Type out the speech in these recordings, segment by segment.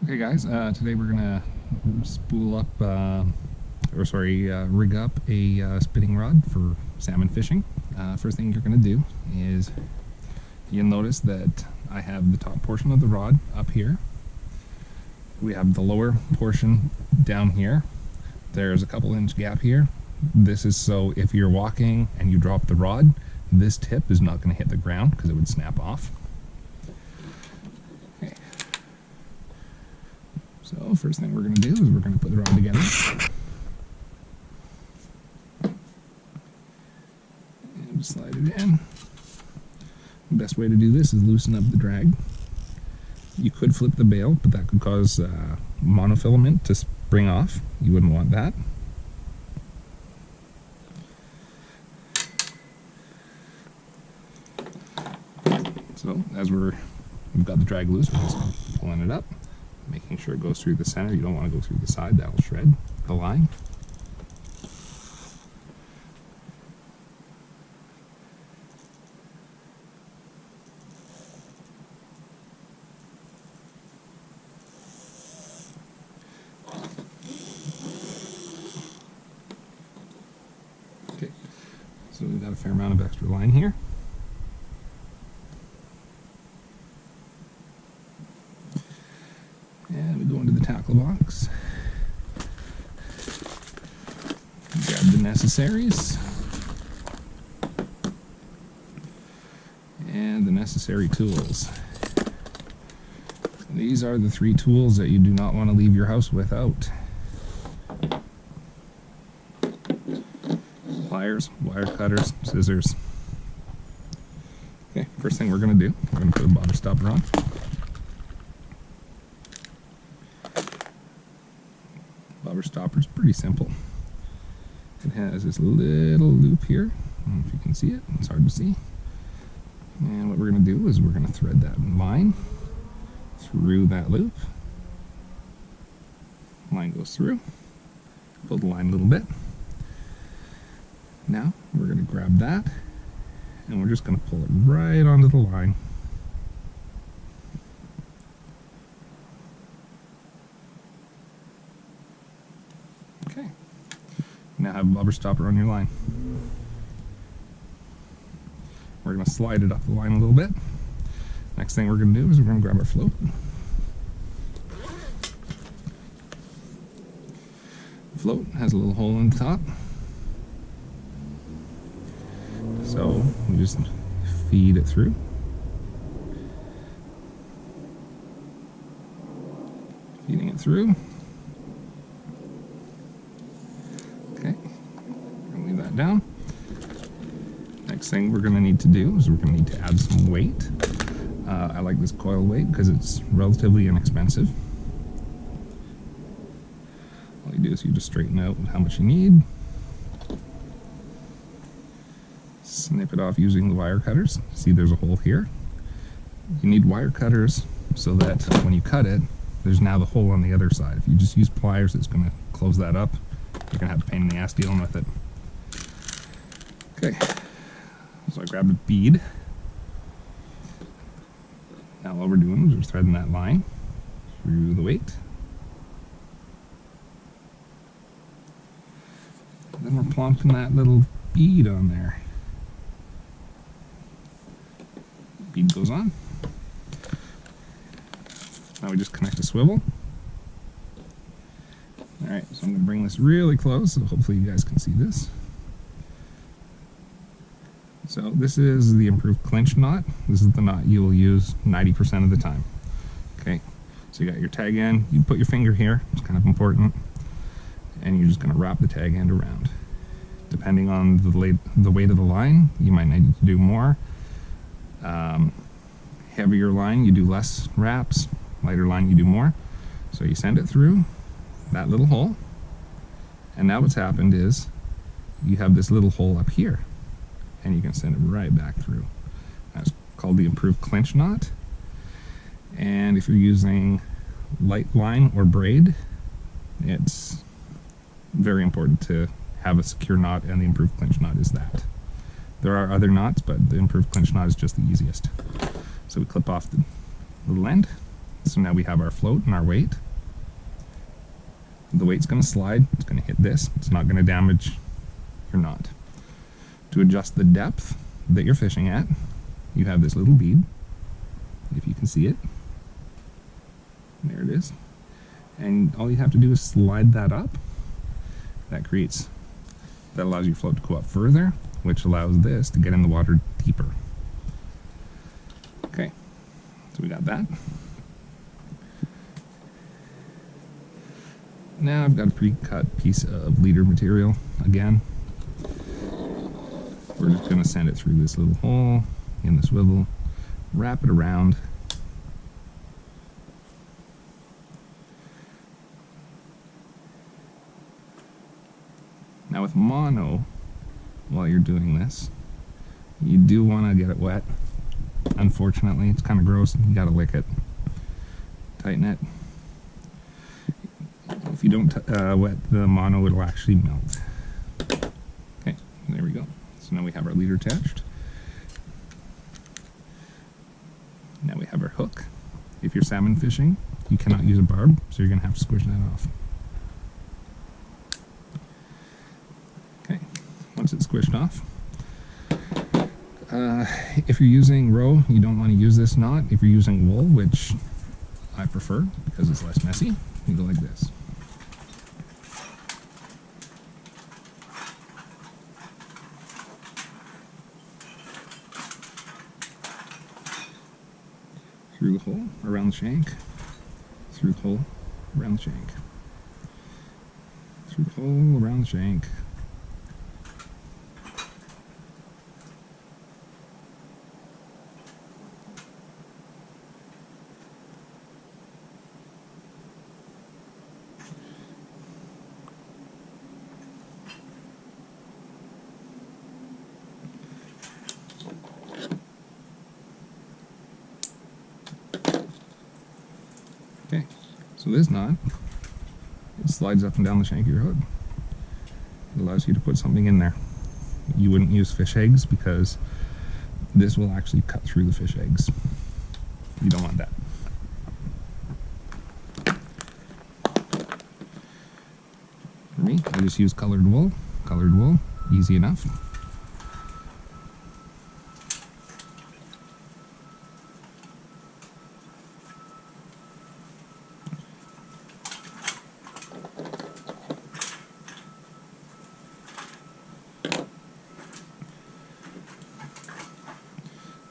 Okay guys, today we're gonna rig up a spinning rod for salmon fishing. First thing you're gonna do is you'll notice that I have the top portion of the rod up here. We have the lower portion down here. There's a couple inch gap here. This is so if you're walking and you drop the rod, this tip is not gonna hit the ground because it would snap off. So first thing we're going to do is we're going to put the rod together. And slide it in. The best way to do this is loosen up the drag. You could flip the bail, but that could cause monofilament to spring off. You wouldn't want that. So as we've got the drag loose, we're just pulling it up, making sure it goes through the center. You don't want to go through the side, that will shred the line. Okay, so we've got a fair amount of extra line here. And we go into the tackle box, grab the necessaries, and the necessary tools. These are the 3 tools that you do not want to leave your house without. Pliers, wire cutters, scissors. Okay, first thing we're going to do, we're going to put a bobber stopper on. Bobber stopper is pretty simple. It has this little loop here. I don't know if you can see it, it's hard to see. And what we're going to do is we're going to thread that line through that loop. Line goes through. Pull the line a little bit. Now we're going to grab that and we're just going to pull it right onto the line. Okay, now have a bobber stopper on your line. We're going to slide it up the line a little bit. Next thing we're going to do is we're going to grab our float. The float has a little hole in the top. So we just feed it through. Feeding it through. Okay, leave that down. Next thing we're going to need to do is we're going to need to add some weight. I like this coil weight because it's relatively inexpensive. All you do is you just straighten out how much you need. Snip it off using the wire cutters. See, there's a hole here. You need wire cutters so that when you cut it, there's now the hole on the other side. If you just use pliers, it's going to close that up. You're going to have a pain in the ass dealing with it. Okay, so I grabbed a bead. Now all we're doing is we're threading that line through the weight. And then we're plumping that little bead on there. Bead goes on. Now we just connect a swivel. Alright, so I'm going to bring this really close so hopefully you guys can see this. So this is the improved clinch knot. This is the knot you will use 90% of the time. Okay, so you got your tag end, you put your finger here, it's kind of important, and you're just going to wrap the tag end around. Depending on the weight of the line, you might need to do more. Heavier line, you do less wraps. Lighter line, you do more. So you send it through that little hole, and now what's happened is you have this little hole up here, and you can send it right back through. That's called the improved clinch knot. And if you're using light line or braid, it's very important to have a secure knot, and the improved clinch knot is that. There are other knots, but the improved clinch knot is just the easiest. So we clip off the little end, So now we have our float and our weight. The weight's going to slide, it's going to hit this, it's not going to damage your knot. To adjust the depth that you're fishing at, you have this little bead, if you can see it. There it is. And all you have to do is slide that up. That allows your float to go up further, which allows this to get in the water deeper. Okay, so we got that. Now I've got a pre-cut piece of leader material again. We're just going to send it through this little hole in the swivel, wrap it around. Now with mono, while you're doing this, you do want to get it wet. Unfortunately, it's kind of gross. You got to lick it. Tighten it. If you don't wet the mono, it'll actually melt. Okay, there we go. So now we have our leader attached. Now we have our hook. If you're salmon fishing, you cannot use a barb, so you're going to have to squish that off. Okay, once it's squished off. If you're using roe, you don't want to use this knot. If you're using wool, which I prefer because it's less messy, you go like this. Through the hole, around the shank, through the hole, around the shank, through the hole, around the shank. Okay, so this knot, it slides up and down the shank of your hook. It allows you to put something in there. You wouldn't use fish eggs because this will actually cut through the fish eggs. You don't want that. For me, I just use colored wool. Colored wool, easy enough.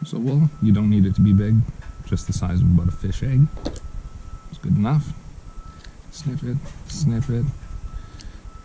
So wool, you don't need it to be big, just the size of about a fish egg. It's good enough. Snip it, snip it.